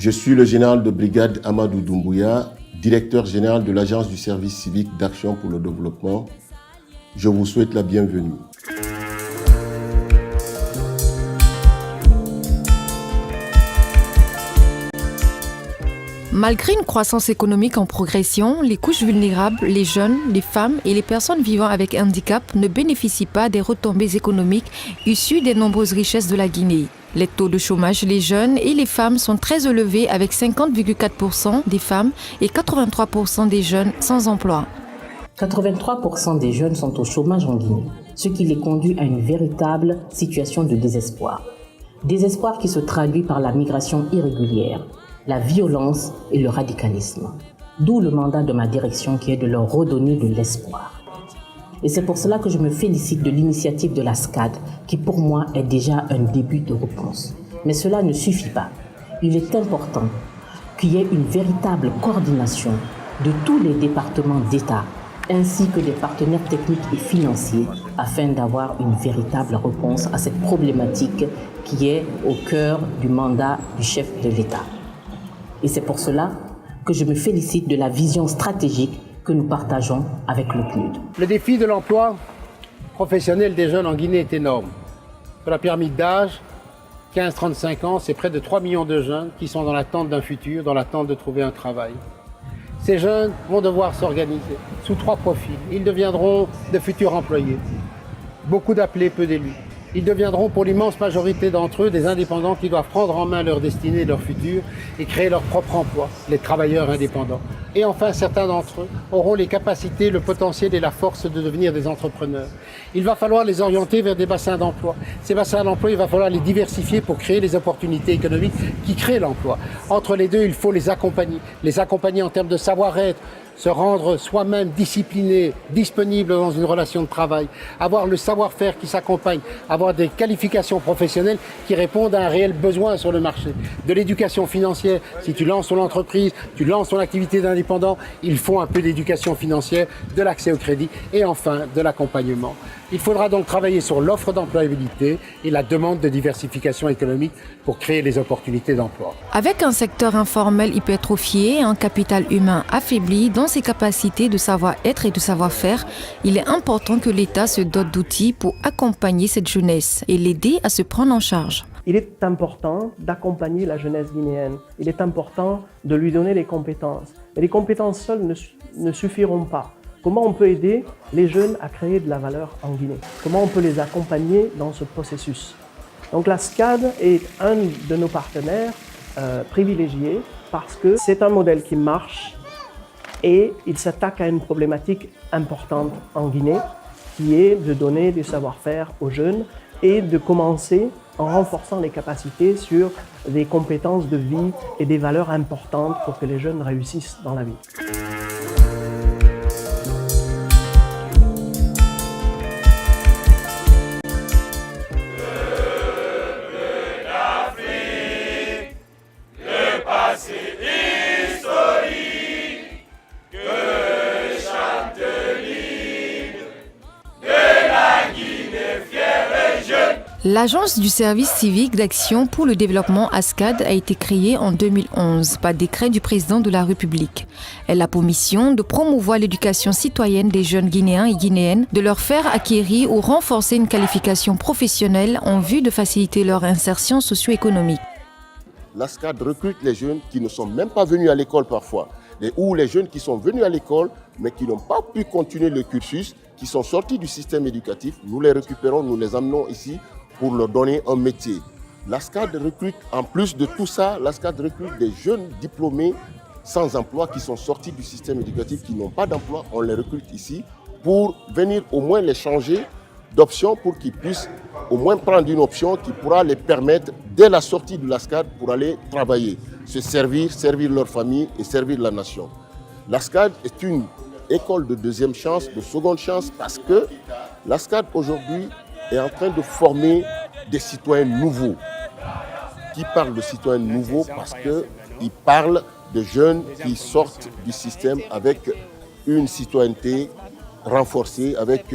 Je suis le général de brigade Amadou Doumbouya, directeur général de l'Agence du service civique d'action pour le développement. Je vous souhaite la bienvenue. Malgré une croissance économique en progression, les couches vulnérables, les jeunes, les femmes et les personnes vivant avec handicap ne bénéficient pas des retombées économiques issues des nombreuses richesses de la Guinée. Les taux de chômage des jeunes et les femmes sont très élevés avec 50,4% des femmes et 83% des jeunes sans emploi. 83% des jeunes sont au chômage en Guinée, ce qui les conduit à une véritable situation de désespoir. Désespoir qui se traduit par la migration irrégulière, la violence et le radicalisme. D'où le mandat de ma direction qui est de leur redonner de l'espoir. Et c'est pour cela que je me félicite de l'initiative de la SCAD, qui pour moi est déjà un début de réponse. Mais cela ne suffit pas. Il est important qu'il y ait une véritable coordination de tous les départements d'État, ainsi que des partenaires techniques et financiers, afin d'avoir une véritable réponse à cette problématique qui est au cœur du mandat du chef de l'État. Et c'est pour cela que je me félicite de la vision stratégique que nous partageons avec le PNUD. Le défi de l'emploi professionnel des jeunes en Guinée est énorme. Pour la pyramide d'âge, 15-35 ans, c'est près de 3 millions de jeunes qui sont dans l'attente d'un futur, dans l'attente de trouver un travail. Ces jeunes vont devoir s'organiser sous 3 profils. Ils deviendront de futurs employés. Beaucoup d'appelés, peu d'élus. Ils deviendront pour l'immense majorité d'entre eux des indépendants qui doivent prendre en main leur destinée et leur futur et créer leur propre emploi, les travailleurs indépendants. Et enfin, certains d'entre eux auront les capacités, le potentiel et la force de devenir des entrepreneurs. Il va falloir les orienter vers des bassins d'emploi. Ces bassins d'emploi, il va falloir les diversifier pour créer les opportunités économiques qui créent l'emploi. Entre les deux, il faut les accompagner en termes de savoir-être, se rendre soi-même discipliné, disponible dans une relation de travail, avoir le savoir-faire qui s'accompagne, avoir des qualifications professionnelles qui répondent à un réel besoin sur le marché. De l'éducation financière, si tu lances ton entreprise, tu lances ton activité d'indépendant, il faut un peu d'éducation financière, de l'accès au crédit et enfin de l'accompagnement. Il faudra donc travailler sur l'offre d'employabilité et la demande de diversification économique pour créer les opportunités d'emploi. Avec un secteur informel hypertrophié et un capital humain affaibli dans ses capacités de savoir-être et de savoir-faire, il est important que l'État se dote d'outils pour accompagner cette jeunesse et l'aider à se prendre en charge. Il est important d'accompagner la jeunesse guinéenne. Il est important de lui donner les compétences. Mais les compétences seules ne suffiront pas. Comment on peut aider les jeunes à créer de la valeur en Guinée? Comment on peut les accompagner dans ce processus? Donc la SCAD est un de nos partenaires privilégiés parce que c'est un modèle qui marche et il s'attaque à une problématique importante en Guinée qui est de donner du savoir-faire aux jeunes et de commencer en renforçant les capacités sur des compétences de vie et des valeurs importantes pour que les jeunes réussissent dans la vie. L'Agence du service civique d'action pour le développement ASCAD a été créée en 2011 par décret du président de la République. Elle a pour mission de promouvoir l'éducation citoyenne des jeunes Guinéens et Guinéennes, de leur faire acquérir ou renforcer une qualification professionnelle en vue de faciliter leur insertion socio-économique. L'ASCAD recrute les jeunes qui ne sont même pas venus à l'école parfois, ou les jeunes qui sont venus à l'école mais qui n'ont pas pu continuer le cursus, qui sont sortis du système éducatif. Nous les récupérons, nous les amenons ici pour leur donner un métier. L'ASCAD recrute, en plus de tout ça, l'ASCAD recrute des jeunes diplômés sans emploi qui sont sortis du système éducatif, qui n'ont pas d'emploi. On les recrute ici pour venir au moins les changer d'options pour qu'ils puissent au moins prendre une option qui pourra les permettre, dès la sortie de l'ASCAD, pour aller travailler, se servir, servir leur famille et servir la nation. L'ASCAD est une école de deuxième chance, de seconde chance, parce que l'ASCAD aujourd'hui est en train de former des citoyens nouveaux. Qui parle de citoyens nouveaux parce qu'ils parlent de jeunes qui sortent du système avec une citoyenneté renforcée, avec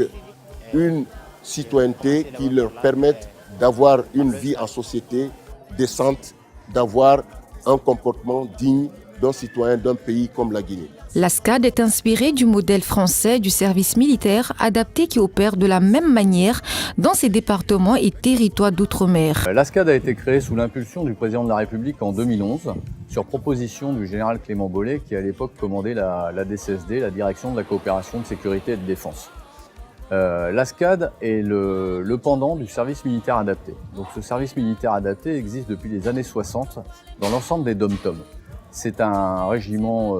une citoyenneté qui leur permette d'avoir une vie en société décente, d'avoir un comportement digne d'un citoyen d'un pays comme la Guinée. L'ASCAD est inspirée du modèle français du service militaire adapté qui opère de la même manière dans ses départements et territoires d'outre-mer. L'ASCAD a été créée sous l'impulsion du président de la République en 2011 sur proposition du général Clément Bollet qui à l'époque commandait la DCSD, la Direction de la coopération de sécurité et de défense. L'ASCAD est le pendant du service militaire adapté. Donc ce service militaire adapté existe depuis les années 60 dans l'ensemble des DOM-TOM. C'est un régiment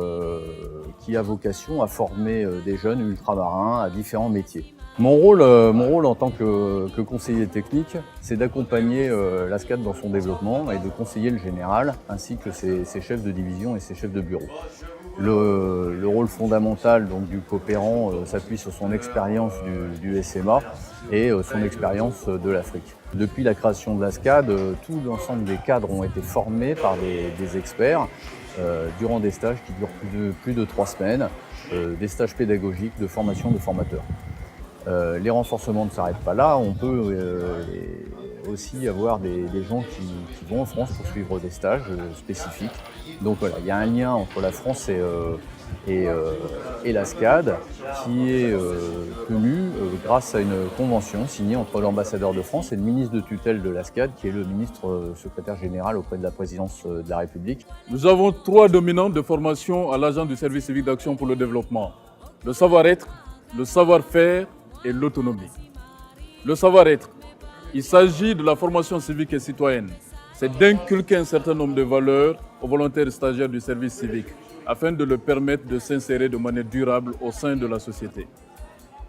qui a vocation à former des jeunes ultramarins à différents métiers. Mon rôle en tant que conseiller technique, c'est d'accompagner l'ASCAD dans son développement et de conseiller le général ainsi que ses chefs de division et ses chefs de bureau. Le rôle fondamental donc, du coopérant s'appuie sur son expérience du SMA et son expérience de l'Afrique. Depuis la création de l'ASCAD, tout l'ensemble des cadres ont été formés par des experts durant des stages qui durent plus de 3 semaines, des stages pédagogiques de formation de formateurs. Les renforcements ne s'arrêtent pas là, on peut aussi avoir des gens qui vont en France pour suivre des stages spécifiques. Donc voilà, il y a un lien entre la France et l'ASCAD qui est tenu grâce à une convention signée entre l'ambassadeur de France et le ministre de tutelle de l'ASCAD qui est le ministre secrétaire général auprès de la présidence de la République. Nous avons 3 dominantes de formation à l'agent du service civique d'action pour le développement. Le savoir-être, le savoir-faire et l'autonomie. Le savoir-être, il s'agit de la formation civique et citoyenne. C'est d'inculquer un certain nombre de valeurs aux volontaires et stagiaires du service civique afin de leur permettre de s'insérer de manière durable au sein de la société.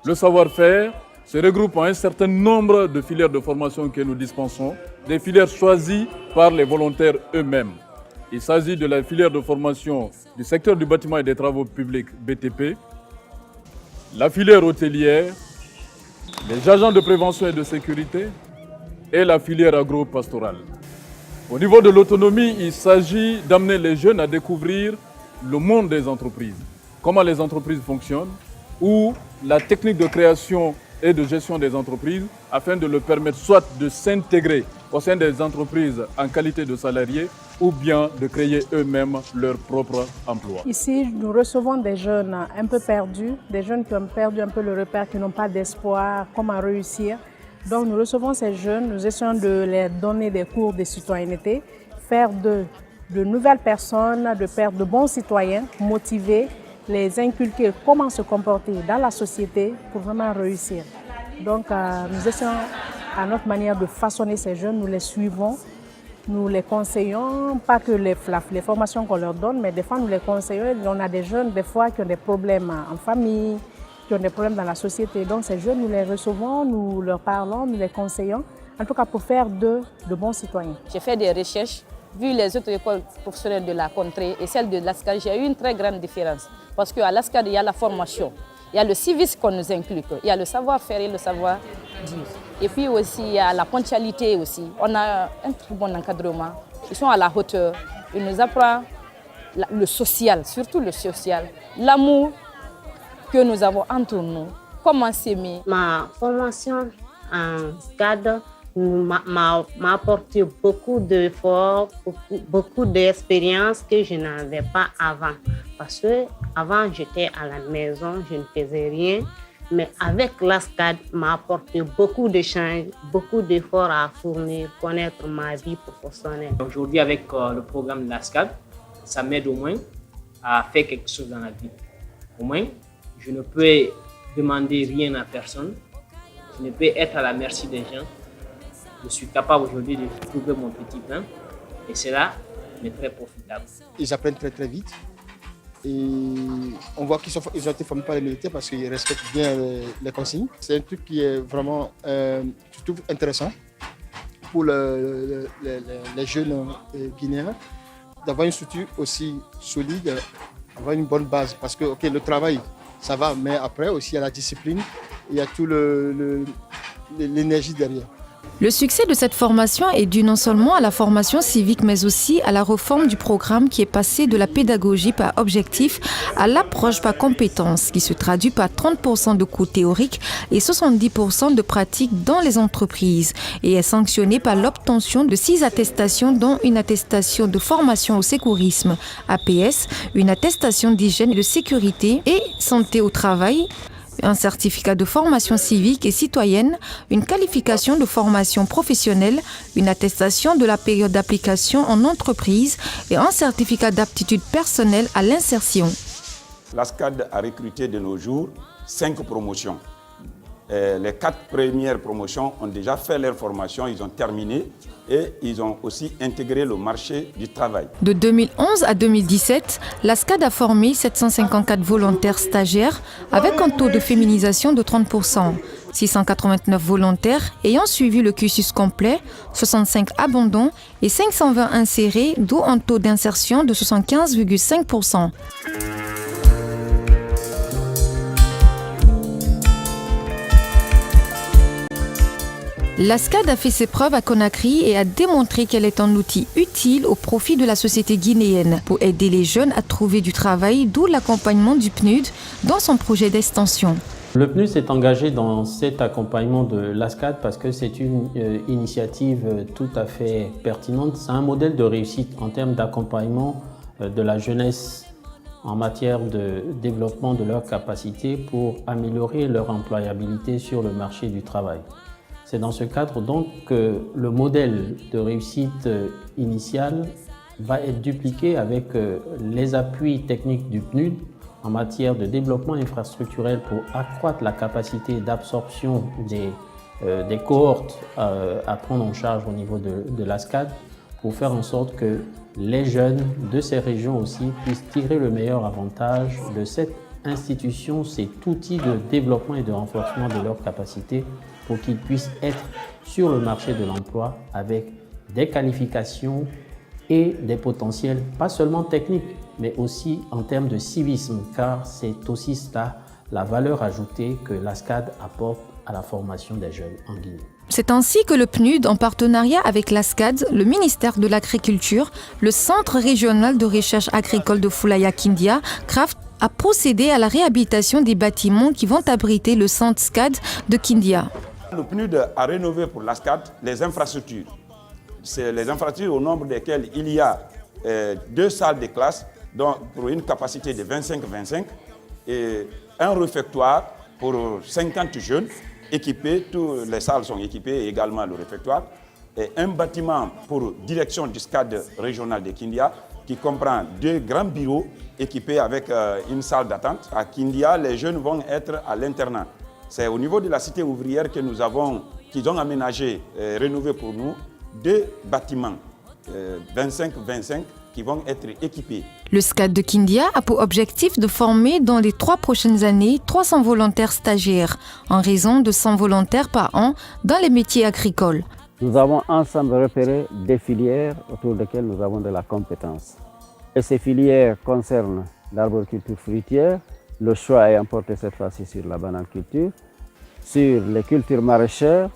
Le savoir-faire se regroupe en un certain nombre de filières de formation que nous dispensons, des filières choisies par les volontaires eux-mêmes. Il s'agit de la filière de formation du secteur du bâtiment et des travaux publics BTP, la filière hôtelière, les agents de prévention et de sécurité et la filière agro-pastorale. Au niveau de l'autonomie, il s'agit d'amener les jeunes à découvrir le monde des entreprises, comment les entreprises fonctionnent, ou la technique de création et de gestion des entreprises, afin de leur permettre soit de s'intégrer au sein des entreprises en qualité de salariés, ou bien de créer eux-mêmes leur propre emploi. Ici, nous recevons des jeunes un peu perdus, des jeunes qui ont perdu un peu le repère, qui n'ont pas d'espoir, comment réussir. Donc nous recevons ces jeunes, nous essayons de leur donner des cours de citoyenneté, faire de nouvelles personnes, de faire de bons citoyens, motiver, les inculquer comment se comporter dans la société pour vraiment réussir. Donc nous essayons à notre manière de façonner ces jeunes, nous les suivons, nous les conseillons, pas que les formations qu'on leur donne, mais des fois nous les conseillons. On a des jeunes des fois qui ont des problèmes en famille, qui ont des problèmes dans la société. Donc ces jeunes, nous les recevons, nous leur parlons, nous les conseillons, en tout cas pour faire de bons citoyens. J'ai fait des recherches, vu les autres écoles professionnelles de la contrée et celle de l'ASCAD, j'ai eu une très grande différence. Parce qu'à l'ASCAD, il y a la formation, il y a le civisme qu'on nous inculque, il y a le savoir-faire et le savoir-dire. Et puis aussi, il y a la ponctualité aussi. On a un très bon encadrement. Ils sont à la hauteur. Ils nous apprennent le social, surtout le social, l'amour que nous avons entre nous, comment s'aimer. Ma formation en SCAD m'a apporté beaucoup d'efforts, beaucoup d'expériences que je n'avais pas avant. Parce qu'avant, j'étais à la maison, je ne faisais rien. Mais avec l'ASCAD, m'a apporté beaucoup d'échanges, beaucoup d'efforts à fournir, connaître ma vie professionnelle. Aujourd'hui, avec le programme de l'ASCAD, ça m'aide au moins à faire quelque chose dans la vie. Au moins, je ne peux demander rien à personne. Je ne peux être à la merci des gens. Je suis capable aujourd'hui de trouver mon petit pain et cela m'est très profitable. Et j'apprends très très vite. Et on voit qu'ils ont été formés par les militaires parce qu'ils respectent bien les consignes. C'est un truc qui est vraiment, je trouve, intéressant pour les jeunes Guinéens, d'avoir une structure aussi solide, avoir une bonne base. Parce que le travail, ça va, mais après aussi il y a la discipline, il y a tout l'énergie derrière. Le succès de cette formation est dû non seulement à la formation civique, mais aussi à la réforme du programme qui est passé de la pédagogie par objectif à l'approche par compétence, qui se traduit par 30% de cours théoriques et 70% de pratiques dans les entreprises, et est sanctionné par l'obtention de 6 attestations, dont une attestation de formation au sécurisme, APS, une attestation d'hygiène et de sécurité et santé au travail, un certificat de formation civique et citoyenne, une qualification de formation professionnelle, une attestation de la période d'application en entreprise et un certificat d'aptitude personnelle à l'insertion. L'ASCAD a recruté de nos jours 5 promotions. Les 4 premières promotions ont déjà fait leur formation, ils ont terminé et ils ont aussi intégré le marché du travail. De 2011 à 2017, l'ASCAD a formé 754 volontaires stagiaires avec un taux de féminisation de 30%. 689 volontaires ayant suivi le cursus complet, 65 abandons et 520 insérés, d'où un taux d'insertion de 75,5%. L'ASCAD a fait ses preuves à Conakry et a démontré qu'elle est un outil utile au profit de la société guinéenne pour aider les jeunes à trouver du travail, d'où l'accompagnement du PNUD dans son projet d'extension. Le PNUD s'est engagé dans cet accompagnement de l'ASCAD parce que c'est une initiative tout à fait pertinente. C'est un modèle de réussite en termes d'accompagnement de la jeunesse en matière de développement de leurs capacités pour améliorer leur employabilité sur le marché du travail. C'est dans ce cadre donc que le modèle de réussite initial va être dupliqué avec les appuis techniques du PNUD en matière de développement infrastructurel pour accroître la capacité d'absorption des cohortes à prendre en charge au niveau de l'ASCAD pour faire en sorte que les jeunes de ces régions aussi puissent tirer le meilleur avantage de cette institution, cet outil de développement et de renforcement de leurs capacités pour qu'ils puissent être sur le marché de l'emploi avec des qualifications et des potentiels, pas seulement techniques, mais aussi en termes de civisme, car c'est aussi ça la valeur ajoutée que l'ASCAD apporte à la formation des jeunes en Guinée. C'est ainsi que le PNUD, en partenariat avec l'ASCAD, le ministère de l'Agriculture, le Centre régional de recherche agricole de Foulaya Kindia, CRAFT, a procédé à la réhabilitation des bâtiments qui vont abriter le centre SCAD de Kindia. Le PNUD a rénové pour l'ASCAD les infrastructures. C'est les infrastructures au nombre desquelles il y a 2 salles de classe pour une capacité de 25-25 et un réfectoire pour 50 jeunes équipés, toutes les salles sont équipées, également le réfectoire, et un bâtiment pour direction du SCAD régional de Kindia qui comprend 2 grands bureaux équipés avec une salle d'attente. À Kindia, les jeunes vont être à l'internat. C'est au niveau de la cité ouvrière que qu'ils ont aménagé, rénové pour nous, 2 bâtiments 25-25 qui vont être équipés. Le SCAD de Kindia a pour objectif de former dans les 3 prochaines années 300 volontaires stagiaires, en raison de 100 volontaires par an dans les métiers agricoles. Nous avons ensemble repéré des filières autour desquelles nous avons de la compétence. Et ces filières concernent l'arboriculture fruitière, le choix est porté cette fois-ci sur la banane-culture, sur les cultures maraîchères,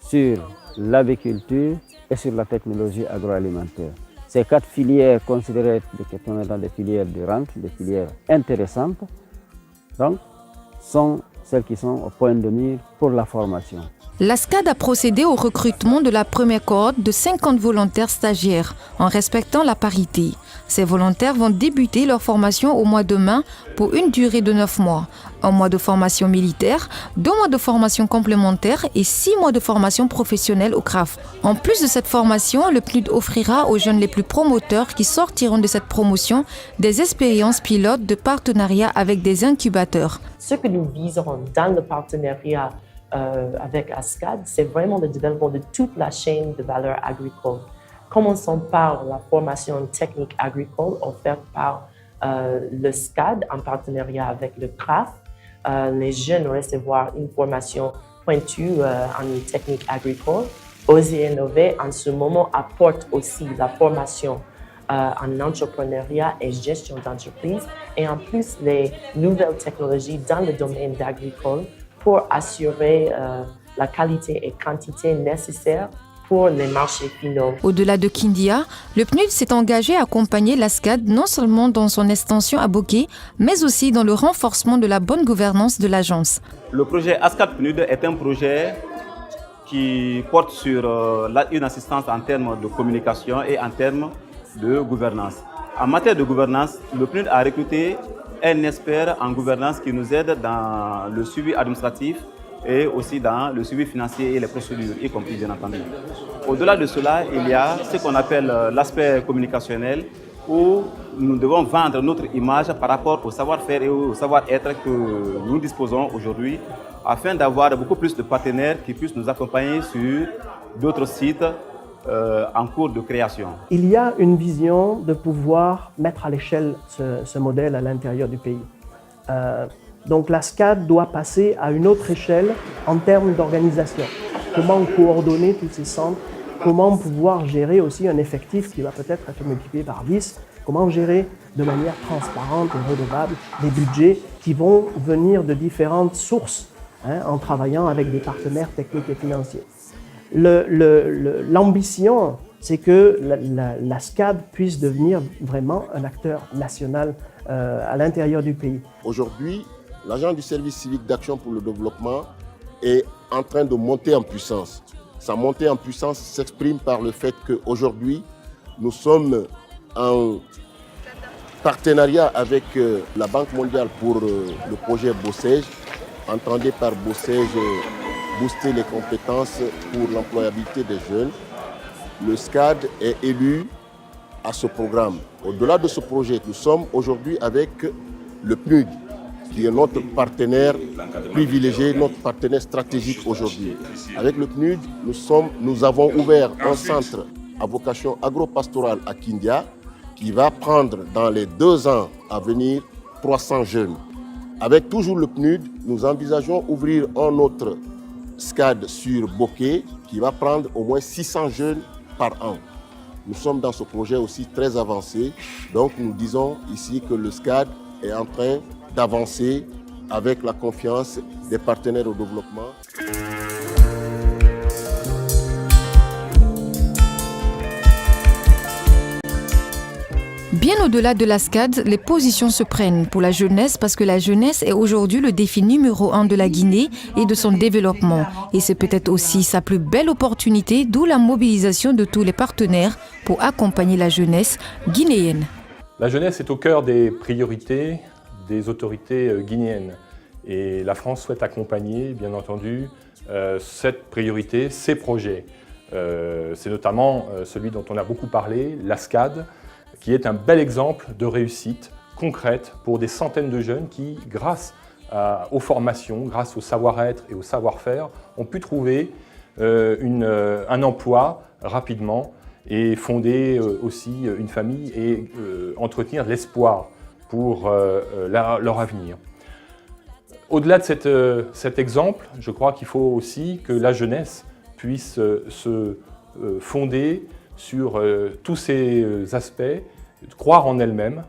sur l'aviculture et sur la technologie agroalimentaire. Ces 4 filières considérées comme étant des filières de rente, des filières intéressantes, donc, sont celles qui sont au point de mire pour la formation. L'ASCAD a procédé au recrutement de la première cohorte de 50 volontaires stagiaires en respectant la parité. Ces volontaires vont débuter leur formation au mois de mai pour une durée de 9 mois. 1 mois de formation militaire, 2 mois de formation complémentaire et 6 mois de formation professionnelle au CRAF. En plus de cette formation, le PNUD offrira aux jeunes les plus promoteurs qui sortiront de cette promotion des expériences pilotes de partenariat avec des incubateurs. Ce que nous viserons dans le partenariat avec ASCAD, c'est vraiment le développement de toute la chaîne de valeur agricole. Commençons par la formation technique agricole offerte par le SCAD en partenariat avec le CRAF. Les jeunes recevoir une formation pointue en technique agricole. Oser Innover en ce moment apporte aussi la formation en entrepreneuriat et gestion d'entreprise et en plus les nouvelles technologies dans le domaine agricole pour assurer la qualité et quantité nécessaires pour les marchés finaux. Au-delà de Kindia, le PNUD s'est engagé à accompagner l'ASCAD non seulement dans son extension à Bokeh, mais aussi dans le renforcement de la bonne gouvernance de l'agence. Le projet ASCAD PNUD est un projet qui porte sur une assistance en termes de communication et en termes de gouvernance. En matière de gouvernance, le PNUD a recruté un expert en gouvernance qui nous aide dans le suivi administratif et aussi dans le suivi financier et les procédures, y compris bien entendu. Au-delà de cela, il y a ce qu'on appelle l'aspect communicationnel où nous devons vendre notre image par rapport au savoir-faire et au savoir-être que nous disposons aujourd'hui afin d'avoir beaucoup plus de partenaires qui puissent nous accompagner sur d'autres sites en cours de création. Il y a une vision de pouvoir mettre à l'échelle ce modèle à l'intérieur du pays. Donc la SCAD doit passer à une autre échelle en termes d'organisation. Comment coordonner tous ces centres, comment pouvoir gérer aussi un effectif qui va peut-être être multiplié par 10, comment gérer de manière transparente et redevable des budgets qui vont venir de différentes sources en travaillant avec des partenaires techniques et financiers. L'ambition, c'est que la SCAD puisse devenir vraiment un acteur national à l'intérieur du pays. Aujourd'hui, l'agence du service civique d'action pour le développement est en train de monter en puissance. Sa montée en puissance s'exprime par le fait qu'aujourd'hui, nous sommes en partenariat avec la Banque mondiale pour le projet BOSEJ. Entendez par BOSEJ booster les compétences pour l'employabilité des jeunes. Le SCAD est élu à ce programme. Au-delà de ce projet, nous sommes aujourd'hui avec le PNUD, qui est notre partenaire privilégié, notre partenaire stratégique aujourd'hui. Avec le PNUD, nous avons ouvert un centre à vocation agro-pastorale à Kindia qui va prendre dans les 2 ans à venir 300 jeunes. Avec toujours le PNUD, nous envisageons ouvrir un autre SCAD sur Bokeh qui va prendre au moins 600 jeunes par an. Nous sommes dans ce projet aussi très avancé, donc nous disons ici que le SCAD est en train d'avancer avec la confiance des partenaires au développement. Bien au-delà de la SCAD, les positions se prennent pour la jeunesse parce que la jeunesse est aujourd'hui le défi numéro 1 de la Guinée et de son développement. Et c'est peut-être aussi sa plus belle opportunité, d'où la mobilisation de tous les partenaires pour accompagner la jeunesse guinéenne. La jeunesse est au cœur des priorités des autorités guinéennes. Et la France souhaite accompagner, bien entendu, cette priorité, ces projets. C'est notamment celui dont on a beaucoup parlé, la SCAD, qui est un bel exemple de réussite concrète pour des centaines de jeunes qui, grâce aux formations, grâce au savoir-être et au savoir-faire, ont pu trouver un emploi rapidement et fonder aussi une famille et entretenir l'espoir pour leur avenir. Au-delà de cet exemple, je crois qu'il faut aussi que la jeunesse puisse se fonder sur tous ces aspects, croire en elle-même,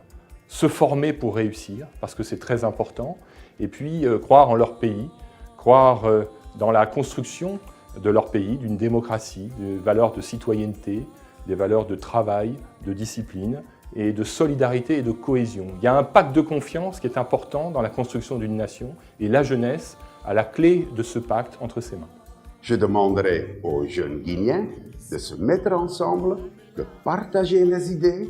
se former pour réussir, parce que c'est très important, et puis croire en leur pays, croire dans la construction de leur pays, d'une démocratie, des valeurs de citoyenneté, des valeurs de travail, de discipline, et de solidarité et de cohésion. Il y a un pacte de confiance qui est important dans la construction d'une nation, et la jeunesse a la clé de ce pacte entre ses mains. Je demanderai aux jeunes Guinéens de se mettre ensemble, de partager les idées,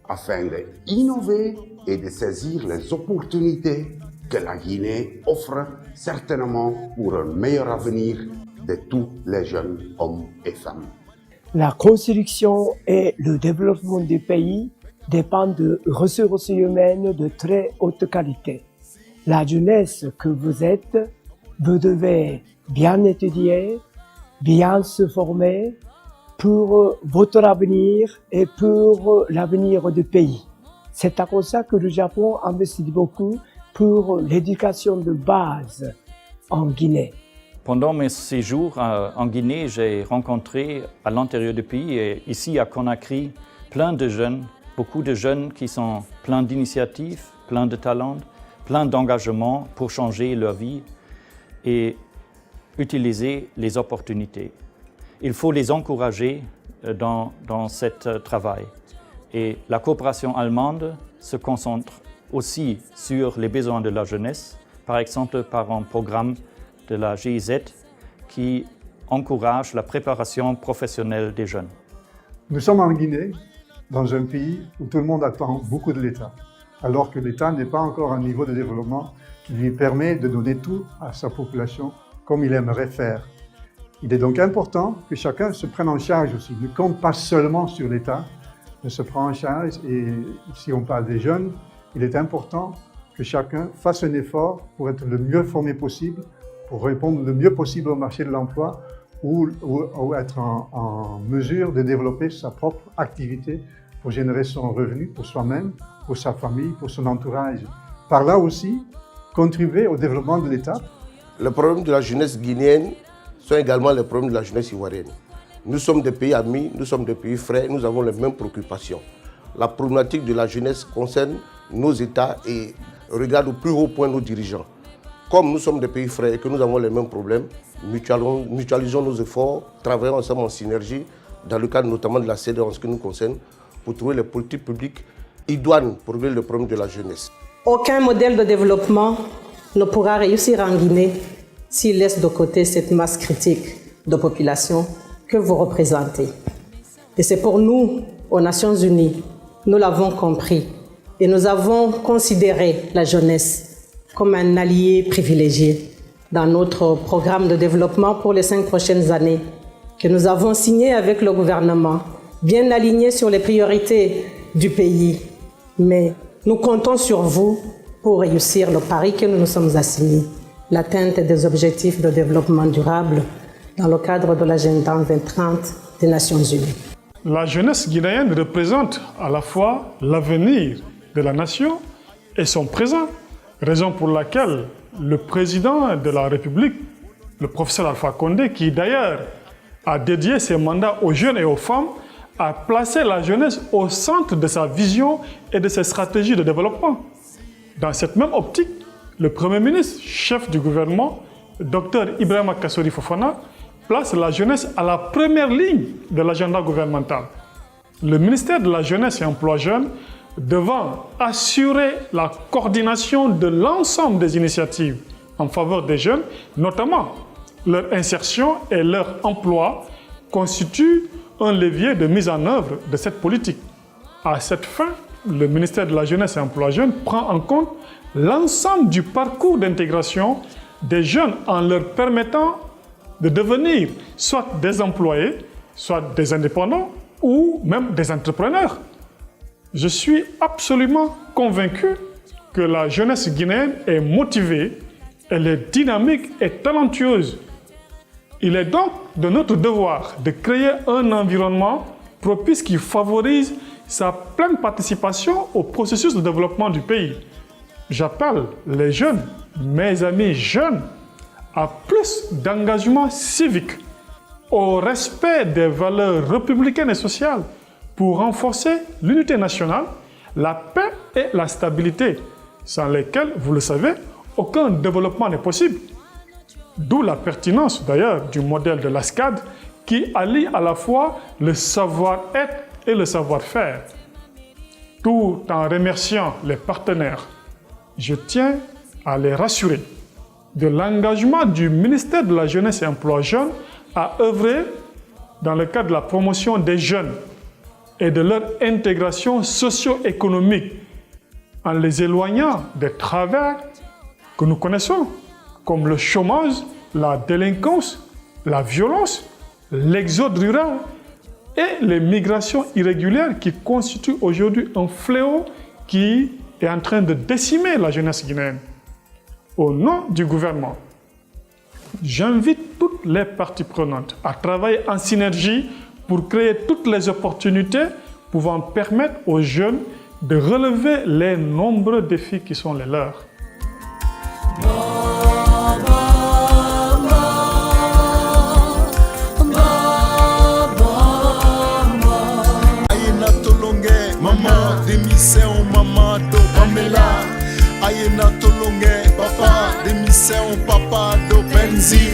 afin d'innover et de saisir les opportunités que la Guinée offre certainement pour un meilleur avenir de tous les jeunes hommes et femmes. La construction et le développement du pays dépendent de ressources humaines de très haute qualité. La jeunesse que vous êtes, vous devez bien étudier, bien se former pour votre avenir et pour l'avenir du pays. C'est à cause de ça que le Japon investit beaucoup pour l'éducation de base en Guinée. Pendant mes séjours en Guinée, j'ai rencontré à l'intérieur du pays et ici à Conakry plein de jeunes, beaucoup de jeunes qui sont pleins d'initiatives, pleins de talents, pleins d'engagement pour changer leur vie et utiliser les opportunités. Il faut les encourager dans ce travail. Et la coopération allemande se concentre aussi sur les besoins de la jeunesse, par exemple par un programme de la GIZ qui encourage la préparation professionnelle des jeunes. Nous sommes en Guinée, dans un pays où tout le monde attend beaucoup de l'État, alors que l'État n'est pas encore à un niveau de développement qui lui permet de donner tout à sa population comme il aimerait faire. Il est donc important que chacun se prenne en charge aussi, ne compte pas seulement sur l'État, mais se prend en charge. Et si on parle des jeunes, il est important que chacun fasse un effort pour être le mieux formé possible, pour répondre le mieux possible au marché de l'emploi ou être en mesure de développer sa propre activité pour générer son revenu pour soi-même, pour sa famille, pour son entourage. Par là aussi, contribuer au développement de l'État. Les problèmes de la jeunesse guinéenne sont également les problèmes de la jeunesse ivoirienne. Nous sommes des pays amis, nous sommes des pays frères, nous avons les mêmes préoccupations. La problématique de la jeunesse concerne nos États et regarde au plus haut point nos dirigeants. Comme nous sommes des pays frères et que nous avons les mêmes problèmes, mutualisons nos efforts, travaillons ensemble en synergie, dans le cadre notamment de la CEDEAO en ce qui nous concerne, pour trouver les politiques publiques idoines pour régler le problème de la jeunesse. Aucun modèle de développement ne pourra réussir en Guinée s'il laisse de côté cette masse critique de population que vous représentez. Et c'est pour nous, aux Nations Unies, nous l'avons compris et nous avons considéré la jeunesse comme un allié privilégié dans notre programme de développement pour les 5 prochaines années que nous avons signé avec le gouvernement, bien aligné sur les priorités du pays. Mais nous comptons sur vous pour réussir le pari que nous nous sommes assignés, l'atteinte des objectifs de développement durable dans le cadre de l'agenda 2030 des Nations Unies. La jeunesse guinéenne représente à la fois l'avenir de la nation et son présent, raison pour laquelle le président de la République, le professeur Alpha Condé, qui d'ailleurs a dédié ses mandats aux jeunes et aux femmes, a placé la jeunesse au centre de sa vision et de ses stratégies de développement. Dans cette même optique, le Premier ministre, chef du gouvernement, Dr Ibrahima Kassori Fofana, place la jeunesse à la première ligne de l'agenda gouvernemental. Le ministère de la Jeunesse et Emploi Jeunes devant assurer la coordination de l'ensemble des initiatives en faveur des jeunes, notamment leur insertion et leur emploi, constitue un levier de mise en œuvre de cette politique. À cette fin, le ministère de la Jeunesse et Emploi Jeunes prend en compte l'ensemble du parcours d'intégration des jeunes en leur permettant de devenir soit des employés, soit des indépendants ou même des entrepreneurs. Je suis absolument convaincu que la jeunesse guinéenne est motivée, elle est dynamique et talentueuse. Il est donc de notre devoir de créer un environnement propice qui favorise sa pleine participation au processus de développement du pays. J'appelle les jeunes, mes amis jeunes, à plus d'engagement civique, au respect des valeurs républicaines et sociales pour renforcer l'unité nationale, la paix et la stabilité, sans lesquelles, vous le savez, aucun développement n'est possible. D'où la pertinence d'ailleurs du modèle de l'ASCAD qui allie à la fois le savoir-être et le savoir-faire. Tout en remerciant les partenaires, je tiens à les rassurer de l'engagement du ministère de la Jeunesse et Emploi Jeunes à œuvrer dans le cadre de la promotion des jeunes et de leur intégration socio-économique en les éloignant des travers que nous connaissons, comme le chômage, la délinquance, la violence, l'exode rural et les migrations irrégulières qui constituent aujourd'hui un fléau qui est en train de décimer la jeunesse guinéenne. Au nom du gouvernement, j'invite toutes les parties prenantes à travailler en synergie pour créer toutes les opportunités pouvant permettre aux jeunes de relever les nombreux défis qui sont les leurs. Maman démission, maman do Pamela. Ayena tolonge, papa démission, papa do Benzi.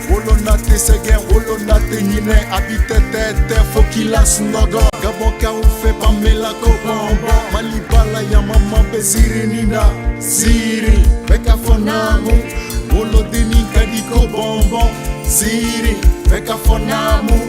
Wolonate segen, wolonate nyine, habite tete, fokilas nogo. Gabonka ou fait Pamela ko bombo. Malibala ya maman beziri nina, siri. Beka fonamu, wolodeni kadiko bombo. Siri, beka fonamu.